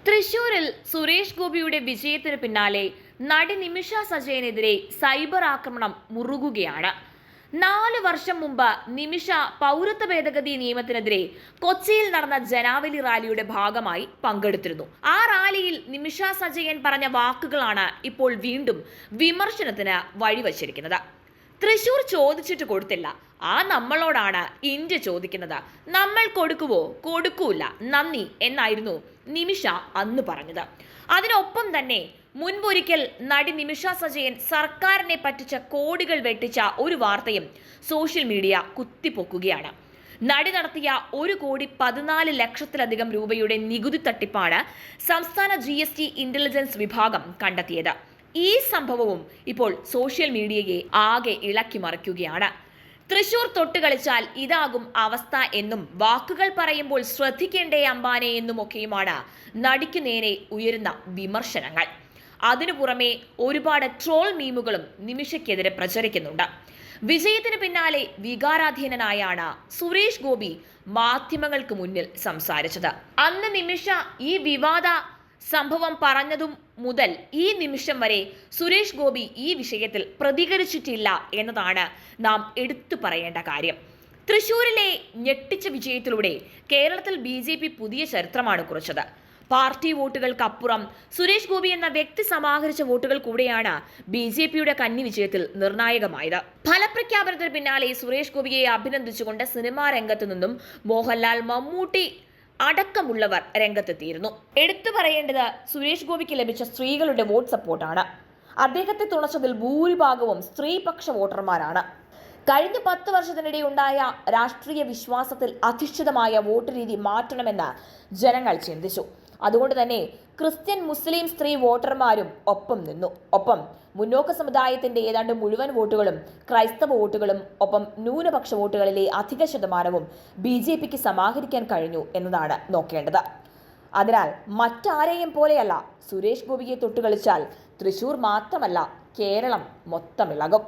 തൃശൂരിൽ സുരേഷ് ഗോപിയുടെ വിജയത്തിന് പിന്നാലെ നടി നിമിഷ സജയനെതിരെ സൈബർ ആക്രമണം മുറുകുകയാണ്. 4 വർഷം മുമ്പ് നിമിഷ പൗരത്വ ഭേദഗതി നിയമത്തിനെതിരെ കൊച്ചിയിൽ നടന്ന ജനാവലി റാലിയുടെ ഭാഗമായി പങ്കെടുത്തിരുന്നു. ആ റാലിയിൽ നിമിഷ സജയൻ പറഞ്ഞ വാക്കുകളാണ് ഇപ്പോൾ വീണ്ടും വിമർശനത്തിന് വഴിവച്ചിരിക്കുന്നത്. തൃശൂർ ചോദിച്ചിട്ട് കൊടുത്തില്ല, ആ നമ്മളോടാണ് ഇന്ത്യ ചോദിക്കുന്നത്, നമ്മൾ കൊടുക്കുവോ? കൊടുക്കൂല, നന്ദി എന്നായിരുന്നു നിമിഷ അന്ന് പറഞ്ഞത്. അതിനൊപ്പം തന്നെ മുൻപൊരിക്കൽ നടി നിമിഷ സജയൻ സർക്കാരിനെ പറ്റിച്ച കോടികൾ വെട്ടിച്ച ഒരു വാർത്തയും സോഷ്യൽ മീഡിയ കുത്തിപ്പൊക്കുകയാണ്. നടി നടത്തിയ 1,14,00,000-ലധികം രൂപയുടെ നികുതി തട്ടിപ്പാണ് സംസ്ഥാന GST ഇന്റലിജൻസ് വിഭാഗം കണ്ടെത്തിയത്. ഈ സംഭവവും ഇപ്പോൾ സോഷ്യൽ മീഡിയയെ ആകെ ഇളക്കി മറിക്കുകയാണ്. തൃശൂർ തൊട്ട് കളിച്ചാൽ ഇതാകും അവസ്ഥ എന്നും വാക്കുകൾ പറയുമ്പോൾ ശ്രദ്ധിക്കേണ്ടേ അംബാനെ എന്നുമൊക്കെയുമാണ് നടിക്കു നേരെ ഉയരുന്ന വിമർശനങ്ങൾ. അതിനു പുറമെ ഒരുപാട് ട്രോൾ മീമുകളും നിമിഷയ്ക്കെതിരെ പ്രചരിക്കുന്നുണ്ട്. വിജയത്തിന് പിന്നാലെ വികാരാധീനനായാണ് സുരേഷ് ഗോപി മാധ്യമങ്ങൾക്ക് മുന്നിൽ സംസാരിച്ചത്. അന്ന് നിമിഷ ഈ വിവാദ സംഭവം പറഞ്ഞതും മുതൽ ഈ നിമിഷം വരെ സുരേഷ് ഗോപി ഈ വിഷയത്തിൽ പ്രതികരിച്ചിട്ടില്ല എന്നതാണ് നാം എടുത്തു പറയേണ്ട കാര്യം. തൃശൂരിലെ ഞെട്ടിച്ച വിജയത്തിലൂടെ കേരളത്തിൽ BJP പുതിയ ചരിത്രമാണ് കുറിച്ചത്. പാർട്ടി വോട്ടുകൾക്കപ്പുറം സുരേഷ് ഗോപി എന്ന വ്യക്തി സമാഹരിച്ച വോട്ടുകൾ കൂടെയാണ് BJPയുടെ കന്നി വിജയത്തിൽ നിർണായകമായത്. ഫലപ്രഖ്യാപനത്തിന് പിന്നാലെ സുരേഷ് ഗോപിയെ അഭിനന്ദിച്ചുകൊണ്ട് സിനിമാ രംഗത്തു നിന്നും മോഹൻലാൽ, മമ്മൂട്ടി അടക്കമുള്ളവർ രംഗത്തെത്തിയിരുന്നു. എടുത്തു പറയേണ്ടത് സുരേഷ് ഗോപിക്ക് ലഭിച്ച സ്ത്രീകളുടെ വോട്ട് സപ്പോർട്ടാണ്. അദ്ദേഹത്തെ തുണച്ചതിൽ ഭൂരിഭാഗവും സ്ത്രീപക്ഷ വോട്ടർമാരാണ്. കഴിഞ്ഞ 10 വർഷത്തിനിടെ ഉണ്ടായ രാഷ്ട്രീയ വിശ്വാസത്തിൽ അധിഷ്ഠിതമായ വോട്ട് രീതി മാറ്റണമെന്ന് ജനങ്ങൾ ചിന്തിച്ചു. അതുകൊണ്ട് തന്നെ ക്രിസ്ത്യൻ, മുസ്ലിം, സ്ത്രീ വോട്ടർമാരും ഒപ്പം നിന്നു. ഒപ്പം മുന്നോക്ക സമുദായത്തിന്റെ ഏതാണ്ട് മുഴുവൻ വോട്ടുകളും ക്രൈസ്തവ വോട്ടുകളും ഒപ്പം ന്യൂനപക്ഷ വോട്ടുകളിലെ അധിക ശതമാനവും BJPക്ക് സമാഹരിക്കാൻ കഴിഞ്ഞു എന്നതാണ് നോക്കേണ്ടത്. അതിനാൽ മറ്റാരെയും പോലെയല്ല, സുരേഷ് ഗോപിയെ തൊട്ടുകളിച്ചാൽ തൃശൂർ മാത്രമല്ല കേരളം മൊത്തം ഇളകും.